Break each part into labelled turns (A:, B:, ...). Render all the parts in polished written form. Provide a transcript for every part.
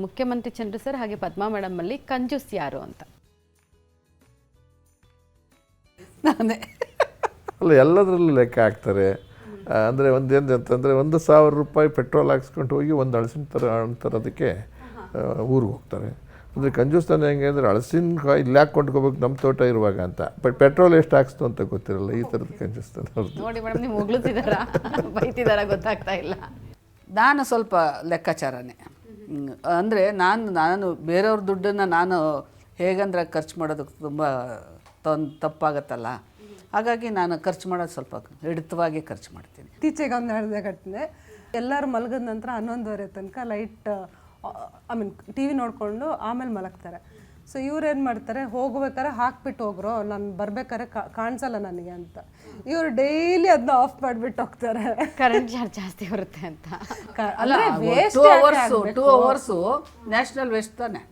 A: ಮುಖ್ಯಮಂತ್ರಿ ಚಂದ್ರು ಸರ್ ಹಾಗೆ ಪದ್ಮಾ ಮೇಡಮ್ ಅಲ್ಲಿ ಕಂಜೂಸ್ ಯಾರು ಅಂತ?
B: ನಾನೇ.
C: ಅಲ್ಲ, ಎಲ್ಲದರಲ್ಲೂ ಲೆಕ್ಕ ಹಾಕ್ತಾರೆ. ಅಂದರೆ ಒಂದೇನು ಅಂತಂದರೆ 1,000 ರೂಪಾಯಿ ಪೆಟ್ರೋಲ್ ಹಾಕ್ಸ್ಕೊಂಡು ಹೋಗಿ ಒಂದು ಹಳಸಿನ ತರೋದಕ್ಕೆ ಊರಿಗೆ ಹೋಗ್ತಾರೆ. ಅಂದರೆ ಕಂಜೂಸ್ತಾನೆ ಹೆಂಗೆ ಅಂದರೆ ಹಳಸಿನಕಾಯಿ ಇಲ್ಲಿ ಯಾಕೆ ಕೊಂಡ್ಕೋಬೇಕು ನಮ್ಮ ತೋಟ ಇರುವಾಗ ಅಂತ. ಬಟ್ ಪೆಟ್ರೋಲ್ ಎಷ್ಟು ಹಾಕ್ಸ್ತು ಅಂತ ಗೊತ್ತಿರಲ್ಲ. ಈ ಥರದ ಕಂಜೂಸ್ತಾನೆ ಅವ್ರದ್ದು.
A: ನೋಡಿ ಮೇಡಮ್, ನೀವು ಹೊಗಳುತ್ತಿದ್ದಾರಾ ಬೈತಿದ್ದಾರಾ ಗೊತ್ತಾಗ್ತಾ ಇಲ್ಲ.
B: ನಾನು ಸ್ವಲ್ಪ ಲೆಕ್ಕಾಚಾರನೇ. ಅಂದರೆ ನಾನು ಬೇರೆಯವ್ರ ದುಡ್ಡನ್ನು ನಾನು ಹೇಗಂದ್ರೆ ಖರ್ಚು ಮಾಡೋದಕ್ಕೆ ತುಂಬ ತಪ್ಪಾಗತ್ತಲ್ಲ. ಹಾಗಾಗಿ ನಾನು ಖರ್ಚು ಮಾಡೋದು ಸ್ವಲ್ಪ ಹಿಡಿತವಾಗಿ ಖರ್ಚು ಮಾಡ್ತೀನಿ.
D: ಇತ್ತೀಚೆಗೆ ಒಂದು ನಡೆದ ಘಟನೆ, ಎಲ್ಲರೂ ಮಲಗಿದ ನಂತರ 11:30 ತನಕ ಲೈಟ್ ಟಿ ವಿ ನೋಡಿಕೊಂಡು ಆಮೇಲೆ ಮಲಗ್ತಾರೆ. ಸೊ ಇವ್ರು ಏನು ಮಾಡ್ತಾರೆ, ಹೋಗ್ಬೇಕಾರೆ ಹಾಕ್ಬಿಟ್ಟು ಹೋಗ್ರೋ, ನಾನು ಬರ್ಬೇಕಾದ್ರೆ ಕಾಣಿಸಲ್ಲ ನನಗೆ ಅಂತ. ಇವರು ಡೈಲಿ ಅದನ್ನ ಆಫ್ ಮಾಡಿಬಿಟ್ಟು ಹೋಗ್ತಾರೆ.
A: ಕರೆಂಟ್ ಚಾರ್ಜ್ ಜಾಸ್ತಿ ಬರುತ್ತೆ ಅಂತ.
B: ಅಲ್ಲ, 2 ಅವರ್ಸು ನ್ಯಾಷನಲ್ ವೇಸ್ಟ್ ತಾನೆ.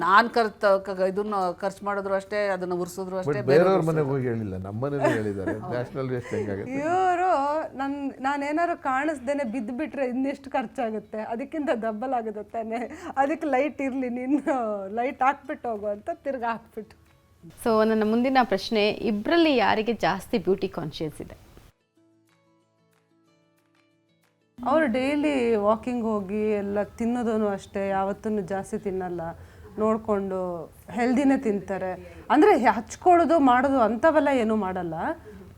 B: ನಾನು ಇದನ್ನು ಖರ್ಚು ಮಾಡಿದ್ರು ಅಷ್ಟೇ, ಅದನ್ನು ಉರ್ಸಿದ್ರು ಅಷ್ಟೇ.
C: ಬೇರೆಯವ್ರ ಮನೆಗೆ ಹೋಗಿ ಹೇಳಿಲ್ಲ, ನಮ್ಮ ಮನೇಲಿ ಹೇಳಿದ್ದಾರೆ ನ್ಯಾಷನಲ್ ವೇಸ್ಟ್ ಹೆಂಗಾಗುತ್ತೆ.
D: ಇವರು ನಾನೇನಾದ್ರು ಕಾಣಿಸ್ದೇನೆ ಬಿದ್ದುಬಿಟ್ರೆ ಇನ್ನೆಷ್ಟು ಖರ್ಚಾಗುತ್ತೆ, ಅದಕ್ಕಿಂತ ಡಬ್ಬಲ್ ಆಗುತ್ತೆ ತಾನೆ. ಅದಕ್ಕೆ ಲೈಟ್ ಇರಲಿ, ನೀನು ಲೈಟ್ ಹಾಕ್ಬಿಟ್ಟು ಹೋಗು ಅಂತ ತಿರ್ಗಿ ಹಾಕ್ಬಿಟ್ಟು.
A: ಸೊ ನನ್ನ ಮುಂದಿನ ಪ್ರಶ್ನೆ, ಇಬ್ಬರಲ್ಲಿ ಯಾರಿಗೆ ಜಾಸ್ತಿ ಬ್ಯೂಟಿ ಕಾನ್ಶಿಯಸ್ ಇದೆ?
D: ಅವರು ಡೈಲಿ ವಾಕಿಂಗ್ ಹೋಗಿ ಎಲ್ಲ ತಿನ್ನೋದೂ ಅಷ್ಟೇ, ಯಾವತ್ತೂ ಜಾಸ್ತಿ ತಿನ್ನಲ್ಲ, ನೋಡಿಕೊಂಡು ಹೆಲ್ದಿನೇ ತಿಂತಾರೆ. ಅಂದರೆ ಹಚ್ಕೊಳ್ಳೋದು ಮಾಡೋದು ಅಂಥವೆಲ್ಲ ಏನೂ ಮಾಡಲ್ಲ.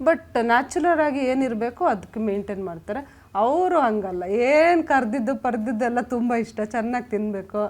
D: ಬಟ್ ನ್ಯಾಚುರಲ್ ಆಗಿ ಏನಿರಬೇಕು ಅದಕ್ಕೆ ಮೇಂಟೈನ್ ಮಾಡ್ತಾರೆ. ಅವರು ಹಂಗಲ್ಲ, ಏನು ಕರ್ದಿದ್ದು ಪರ್ದಿದ್ದೆಲ್ಲ ತುಂಬ ಇಷ್ಟ, ಚೆನ್ನಾಗಿ ತಿನ್ನಬೇಕು.